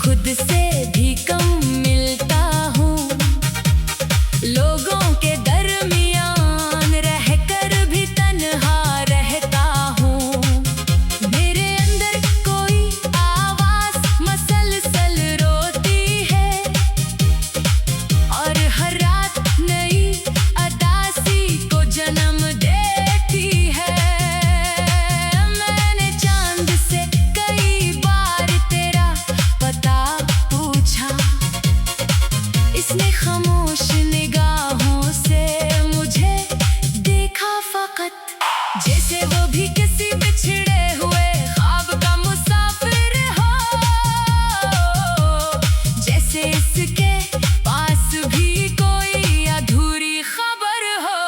खुद से भी कम मिलता हूँ। लोगों के दरमियान रहकर भी तन्हा रहता हूँ। मेरे अंदर कोई आवाज मसलसल रोती है और हर रात नई अदासी को जन्म देती है। मैंने चांद से कई बार तेरा पता पूछा, इसने खामोश निगाहों से मुझे देखा फकत, जैसे वो भी किसी बिछड़े हुए ख्वाब का मुसाफिर हो। जैसे इसके पास भी कोई अधूरी खबर हो।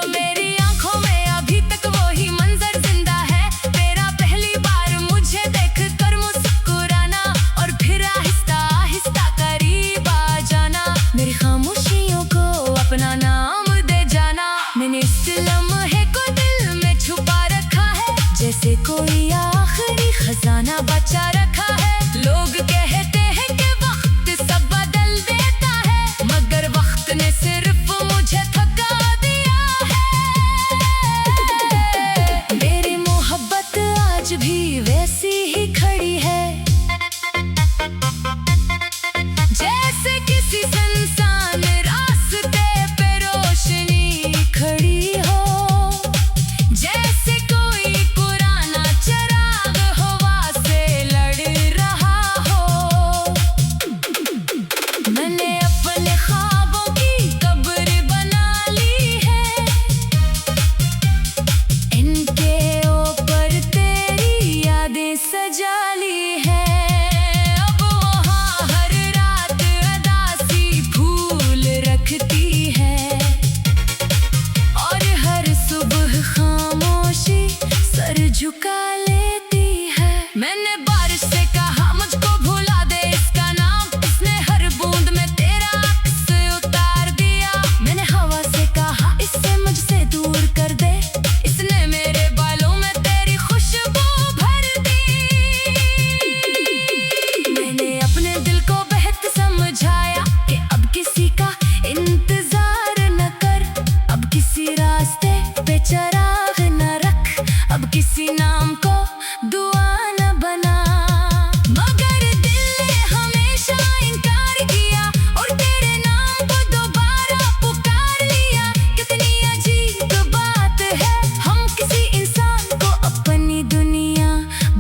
मेरी आंखों में अभी तक वही मंजर जिंदा है, तेरा पहली बार मुझे देख कर मुस्कुराना और फिर आहिस्ता आहिस्ता करीब आ जाना। मेरी खामोशियों को अपना नाम दे जाना। मैंने इस लम्हे को दिल में छुपा रखा है, जैसे कोई आखिरी खजाना बचा रखा है। लोग कहते हैं कि वक्त सब बदल देता है, मगर वक्त ने सिर्फ मुझे थका दिया है। मेरी मोहब्बत आज भी वैसी ही खड़ी है, जैसे किसी सुनसान रास्ते पे रोशनी खड़ी हो। जैसे कोई पुराना चिराग हवा से लड़ रहा हो। मैंने अपने ख्वाबों की कब्र बना ली है, इनके ऊपर तेरी यादें सजा ली है। अब वहाँ हर रात अदासी फूल रखती है और हर सुबह खामोशी सर झुका लेती है। मैंने बारिश से कहा मुझको भुला दे इसका नाम, इसने हर बूंद में तेरा अक्स उतार दिया। मैंने हवा से कहा इससे मुझसे दूर कर दे, इसने मेरे बालों में तेरी खुशबू भर दी। मैंने अपने दिल को बेहद समझाया कि अब किसी का इंतजार न कर, अब किसी रास्ते पे चिराग न रख, अब किसी नाम को दुआ न बना। मगर दिल ने हमेशा इनकार किया और तेरे नाम को दोबारा पुकार लिया। कितनी अजीब बात है, हम किसी इंसान को अपनी दुनिया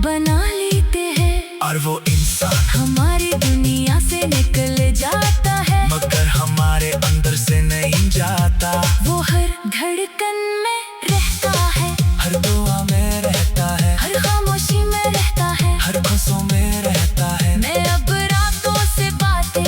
बना लेते हैं और वो इंसान हमारी दुनिया से निकल जाता है, मगर हमारे अंदर से नहीं जाता। वो हर धड़कन में रहता है, हर दुआ में रहता है, हर खामोशी में रहता है, हर खुशियों में रहता है। मैं अब रातों से बातें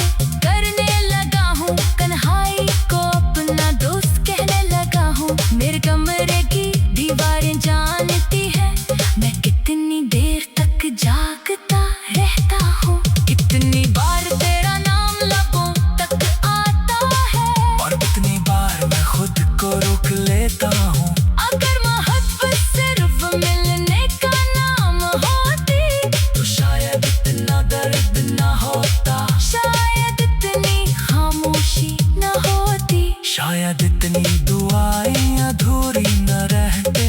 करने लगा हूँ, कन्हाई को अपना दोस्त कहने लगा हूँ। मेरे कमरे की दीवारें जानती है मैं कितनी देर तक जागता रहता हूँ। कितनी बार तेरा नाम लबों तक आता है और कितनी बार मैं खुद को रोक लेता हूँ। अगर मोहब्बत सिर्फ मिलने का नाम होती तो शायद इतना दर्द ना होता, शायद इतनी खामोशी न होती, शायद इतनी दुआएं अधूरी न रहते।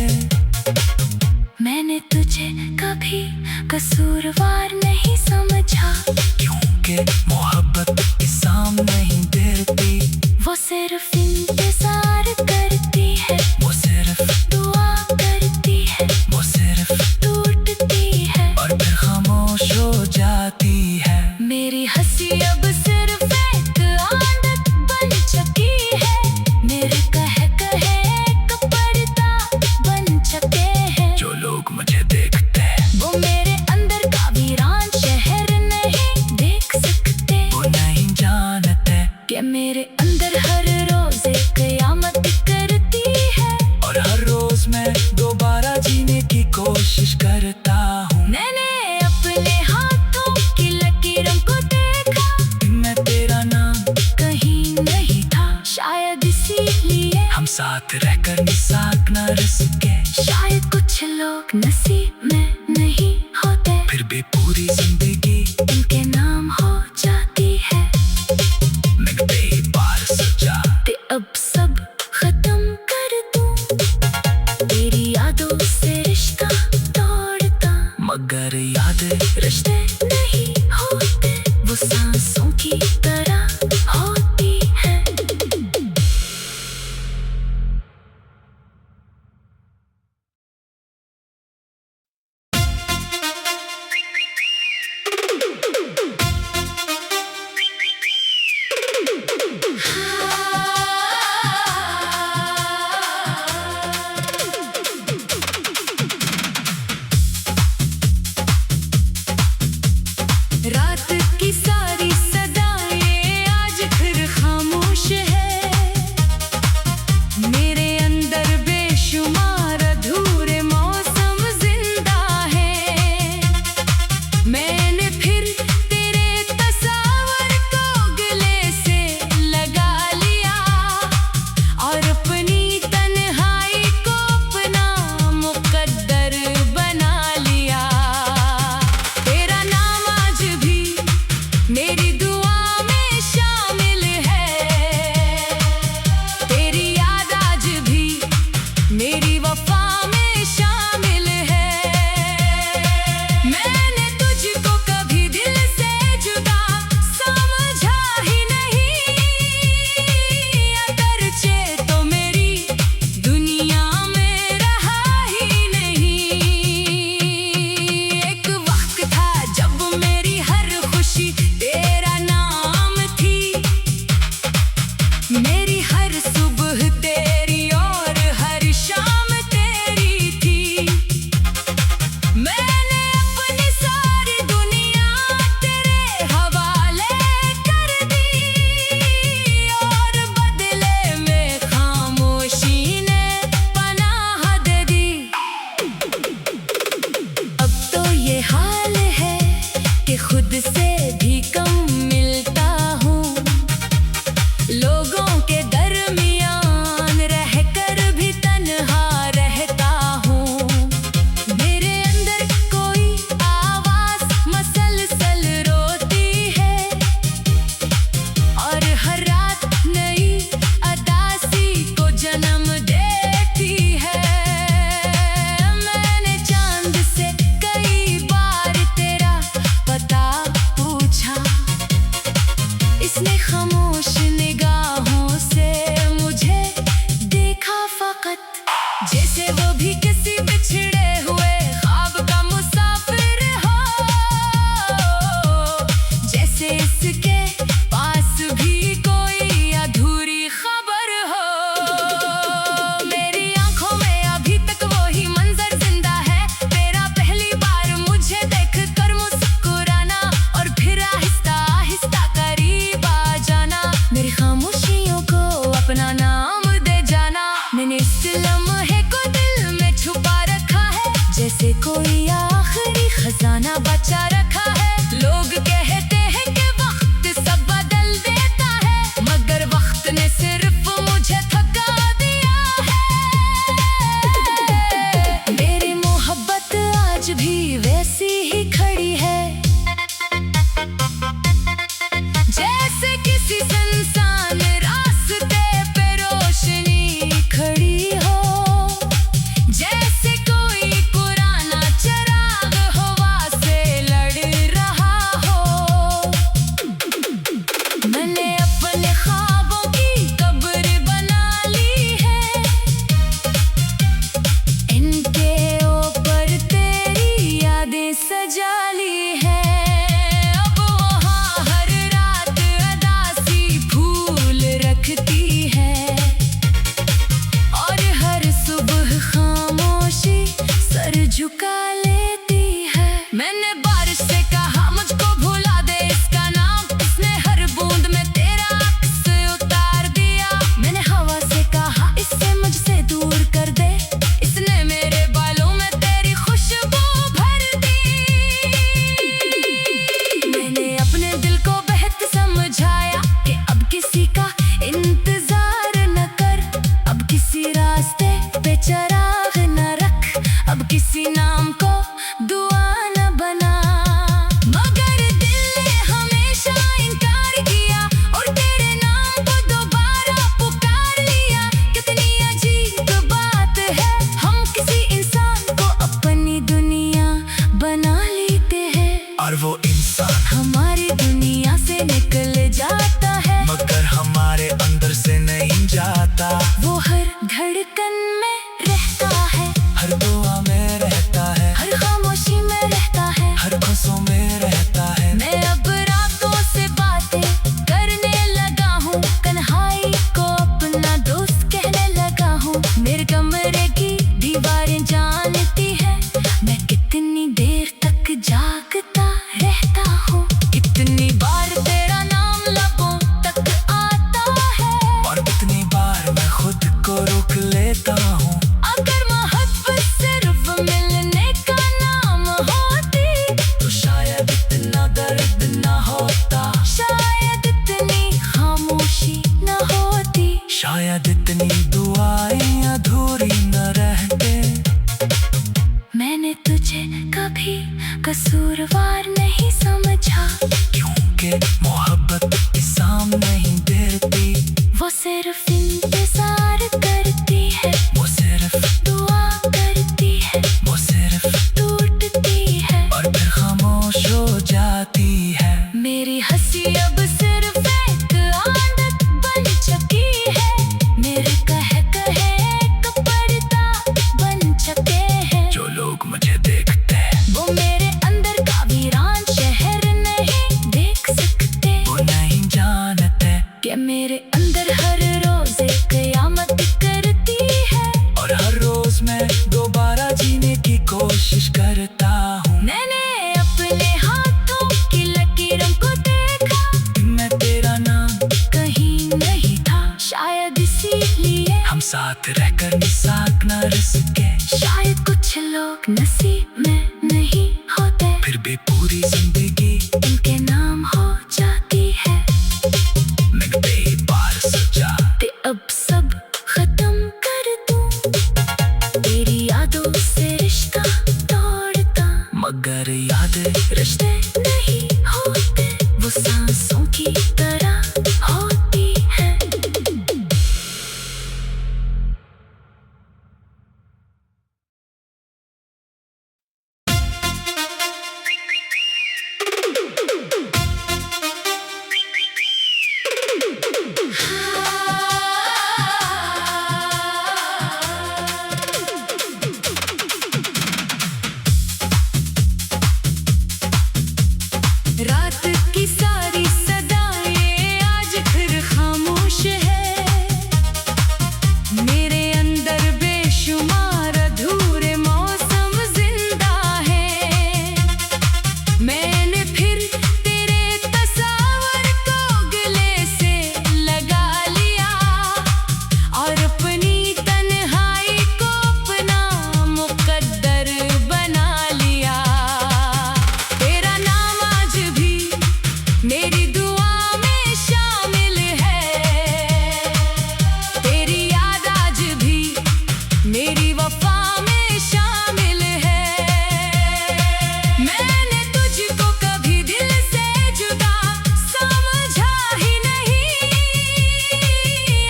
मैंने तुझे कभी कसूरवार नहीं समझा, क्योंकि मोहब्बत इल्जाम नहीं देती, वो सिर्फ इंतजार करती है, वो सिर्फ दुआ करती है, वो सिर्फ टूटती है और फिर खामोश हो जाती है। मेरी हंसी अब सिर्फ एक आदत बन चुकी है, मेरे कहे एक पर्दा बन चुके हैं। जो लोग मुझे देखते हैं वो मेरे अंदर का वीरान शहर नहीं देख सकते, वो नहीं जानते कि मेरे अंदर हर रोज एक कयामत करती है और हर रोज मैं दोबारा जीने की कोशिश करता हूँ। मैंने अपने हाथों की लकीरों को देखा, मैं तेरा नाम कहीं नहीं था, शायद इसीलिए हम साथ रहकर निसाक न रह सके। शायद कुछ लोग नसीब में नहीं होते। फिर भी पूरी जिंदगी इनके नाम हो जाती है। मैंने बेबार सोचा ते अब सब खत्म कर दूं, तेरी यादों से रिश्ता तोड़ता। मगर याद रिश्ते नहीं होते, वो सांसों की तरह होती है। रात की सारी सदाएं आज फिर खामोश है, मेरे अंदर बेशुमार अधूरे मौसम जिंदा है। मैंने फिर तेरे तस्वर को गले से लगा लिया और अपनी तन्हाई को अपना मुकद्दर बना लिया। तेरा नाम आज भी मेरी दुआ में शामिल है, तेरी याद आज भी मेरी वफा में शामिल है। मैंने तुझको कभी दिल से जुदा समझा ही नहीं, अगरचे तो मेरी दुनिया में रहा ही नहीं। एक वक्त था जब मेरी हर खुशी तेरा नाम थी, मेरी हर सुबह तेरी और हर शाम तेरी थी। मैंने अपनी सारी दुनिया तेरे हवाले कर दी और बदले में खामोशी ने पनाह दे दी। अब तो ये हाल है कि खुद से भी कम मिलता हूँ, लोगों के दरमियान रहकर भी तन्हा रहता हूँ। मेरे अंदर कोई आवाज मसलसल रोती है और हर रात नई अदासी को जन्म देती है। मैंने चांद से कई बार तेरा पता पूछा, इसने खामोश निगाहों से मुझे देखा फकत, जैसे वो भी किसी बिछड़े हुए ख्वाब का मुसाफिर हो, जैसे इसके पास भी कोई अधूरी खबर हो। मेरी आंखों में अभी तक वही मंजर जिंदा है, तेरा पहली बार मुझे देखकर मुस्कुराना और फिर आहिस्ता आहिस्ता करीब आ जाना, मेरी खामोशियों को अपना नाम दे जाना। मैंने इस लम्हे को दिल में छुपा रखा है, जैसे कोई आखिरी खजाना बचा रखा है। लोग कहते हैं कि वक्त सब बदल देता है, मगर वक्त ने सिर्फ मुझे थका दिया है। मेरी मोहब्बत आज भी वैसी ही खड़ी है, जैसे किसी सुनसान रास्ते पे रोशनी खड़ी हो, जैसे कोई पुराना चिराग हवा से लड़ रहा हो। मैंने अपने ख्वाबों की कब्र बना ली है, इनके ऊपर तेरी यादें सजा ली है। अब वहाँ हर रात अदासी फूल रखती है और हर सुबह खामोशी सर झुका लेती है। मैंने बारिश से कहा मुझको भुला दे इसका नाम, इसने हर बूंद में तेरा अक्स उतार दिया। मैंने हवा से कहा इससे मुझसे दूर कर दे, इसने मेरे बालों में तेरी खुशबू भर दी। मैंने अपने दिल को बेहद समझाया कि अब किसी का इंतजार न कर, अब किसी रास्ते पे चिराग न रख, अब किसी नाम को दुआ न बना। कितनी देर तक जागता रहता हूँ, कितनी बार तेरा नाम लबों तक आता है, और कितनी बार मैं खुद को रोक लेता हूँ। अगर मोहब्बत सिर्फ मिलने का नाम होती तो शायद इतना दर्द ना होता, शायद इतनी खामोशी न होती, शायद इतनी दुआएं अधूरी न रहते। मैंने तुझे कभी कसूरवार नहीं समझा, क्योंकि मोहब्बत इल्जाम नहीं देती, वो सिर्फ इंतजार करती है, वो सिर्फ दुआ करती है, वो सिर्फ टूटती है और फिर खामोश हो जाती है। मेरी हंसी अब सिर्फ एक आदत बन चुकी है, मेरे कहे एक पर्दा बन चुके हैं। जो लोग मुझे देखते हैं वो मेरे अंदर का वीरान शहर नहीं देख सकते, वो नहीं जानते कि मेरे अंदर हर रोज एक कयामत करती है। और हर रोज मैं दोबारा जीने की कोशिश करता हूँ। मैंने अपने हाथों की लकीरों को देखा, मैं तेरा नाम कहीं नहीं था, शायद इसीलिए हम साथ रहकर निसाक न रह सके। शायद कुछ लोग नसीब में नहीं होते, फिर भी पूरी जिंदगी उनके नाम हो जाती है। मैंने कई बार सोचा ते अब सब खत्म कर दूं, तेरी यादों से रिश्ता तोड़ता, मगर याद रिश्ते नहीं होते, वो सांसों की तरह होती है। रात की सारी सदाएं आज फिर खामोश है, मेरे अंदर बेशुमार अधूरे मौसम जिंदा है। मैंने फिर तेरे तस्वर को गले से लगा लिया, और अपनी तन्हाई को अपना मुकद्दर बना लिया। तेरा नाम आज भी मेरी दुआ में शामिल है, तेरी याद आज भी मेरी वफा में शामिल है। मैंने तुझको कभी दिल से जुदा समझा ही नहीं,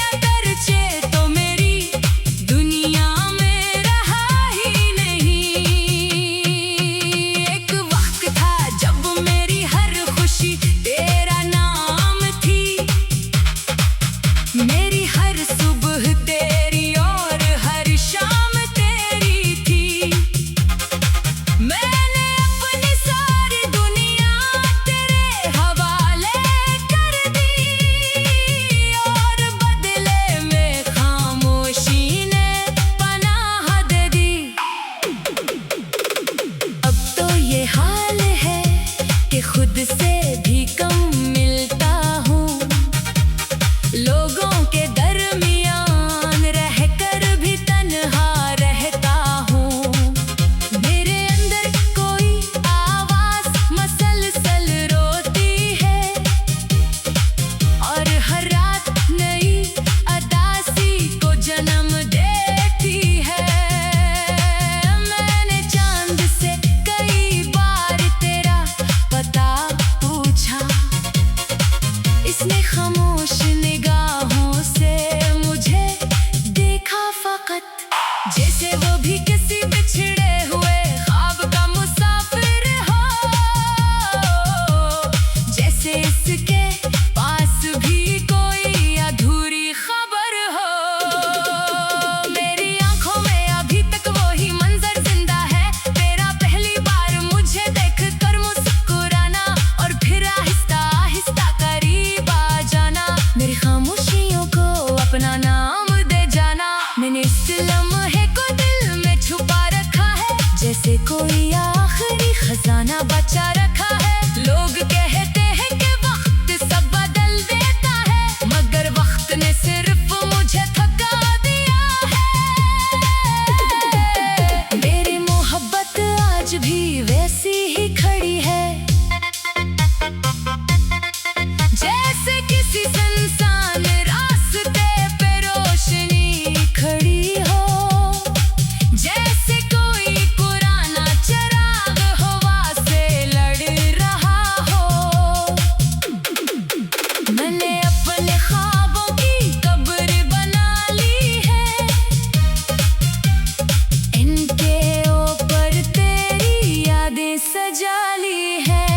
अगरचे तो मेरी दुनिया में रहा ही नहीं। एक वक्त था जब मेरी हर खुशी तेरा नाम थी, मेरी हर सुबह तेरी और हर शाम तेरी थी। मैंने अपनी सारी दुनिया तेरे हवाले कर दी, और बदले में खामोशी ने पनाह दे दी। अब तो ये हाल है कि खुद से भी कम मिलता हूँ, लोगों के दरमियान रहकर भी तन्हा रहता हूँ। मेरे अंदर कोई आवाज मसलसल रोती है, और हर रात नई अदासी को जन्म देती है। मैंने चांद से कई बार तेरा पता पूछा, आखिरी खजाना बचा रखा है। लोग कहते हैं कि वक्त सब बदल देता है, मगर वक्त ने सिर्फ मुझे थका दिया है। मेरी मोहब्बत आज भी वैसी ही खड़ी है, जैसे किसी सुनसान रास्ते पे रोशनी खड़ी हो, जैसे कोई पुराना चिराग हवा से लड़ रहा हो। मैंने अपने ख्वाबों की कब्र बना ली है, इनके ऊपर तेरी यादें सजा ली है।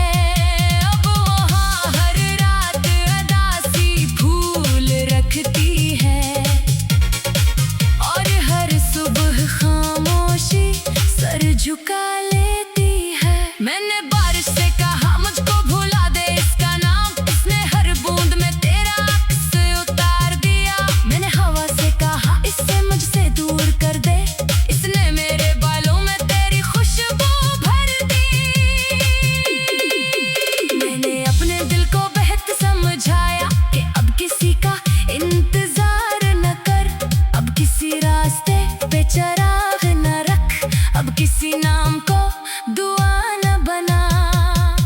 अब वहाँ हर रात अदासी फूल रखती है, और हर सुबह खामोशी सर झुका लेती है। मैंने बारिश से कहा मुझको भुला दे इसका नाम, इसने हर बूंद में तेरा अक्स उतार दिया। मैंने हवा से कहा इससे मुझसे दूर कर दे, इसने मेरे बालों में तेरी खुशबू भर दी। मैंने अपने दिल को बेहद समझाया कि अब किसी का इंतजार न कर, अब किसी रास्ते पे चिराग न रख, अब किसी नाम को दुआ न बना।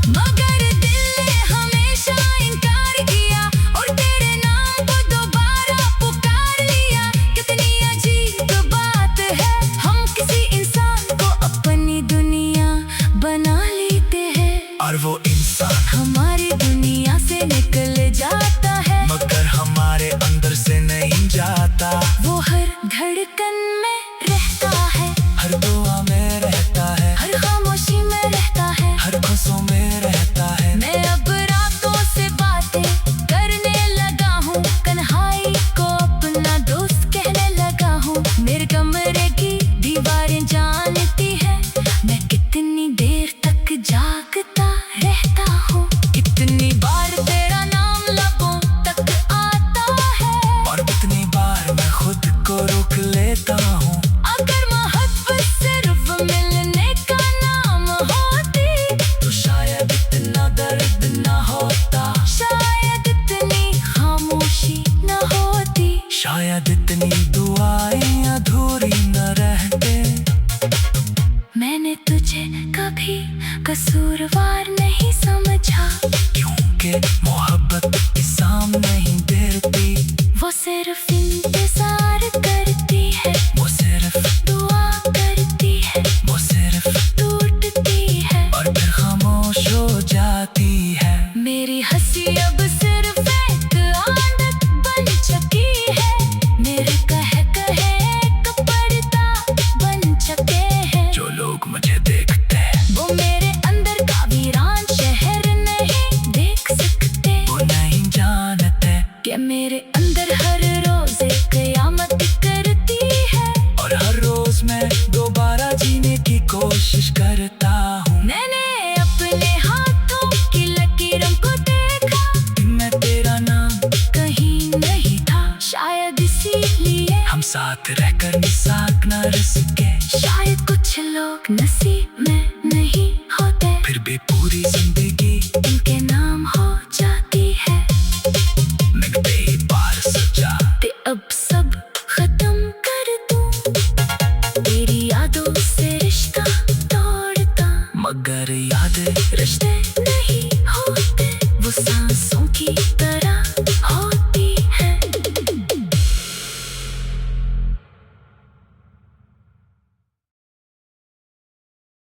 मगर दिल ने हमेशा इनकार किया और तेरे नाम को दोबारा पुकार लिया। कितनी अजीब बात है, हम किसी इंसान को अपनी दुनिया बना लेते हैं, और वो इंसान हमारी दुनिया से निकल जाता है, मगर हमारे अंदर से नहीं जाता। वो हर धड़कन में रहता है, हर दुआ में रहता है, हर खामोशी में रहता है, हर खुशियों में रहता है। मैं अब रातों से बातें करने लगा हूँ, कन्हाई को अपना दोस्त कहने लगा हूँ। मेरे कमरे की दीवारें जानती है मैं कितनी देर तक जागता रहता हूँ, कितनी बार तेरा नाम लबों तक आता है, और कितनी बार मैं खुद को रोक लेता हूँ। अगर मोहब्बत सिर्फ मिलने का नाम होती, तो शायद इतना दर्द ना होता, शायद इतनी खामोशी न होती, शायद इतनी दुआएं अधूरी न रहते। मैंने तुझे कभी कसूरवार नहीं समझा, क्योंकि मोहब्बत इल्जाम नहीं देती, वो सिर्फ इंतजार करती है, वो सिर्फ दुआ करती है, वो सिर्फ टूटती है और फिर खामोश हो जाती है। मेरी हंसी अब सिर्फ एक आदत बन चुकी है, मेरे कहे कपड़ता बन चुके हैं। जो लोग मुझे देखते वो मेरे अंदर का वीरान शहर नहीं देख सकते, वो नहीं जानते कि मेरे अंदर हर रोज एक कयामत करती है, और हर रोज मैं दोबारा जीने की कोशिश करता हूँ। मैंने अपने हाथों की लकीरों को देखा, मैं तेरा नाम कहीं नहीं था, शायद इसीलिए हम साथ रहकर निसाक न रह सके। शायद कुछ लोग नसीब में नहीं होते, फिर भी पूरी जिंदगी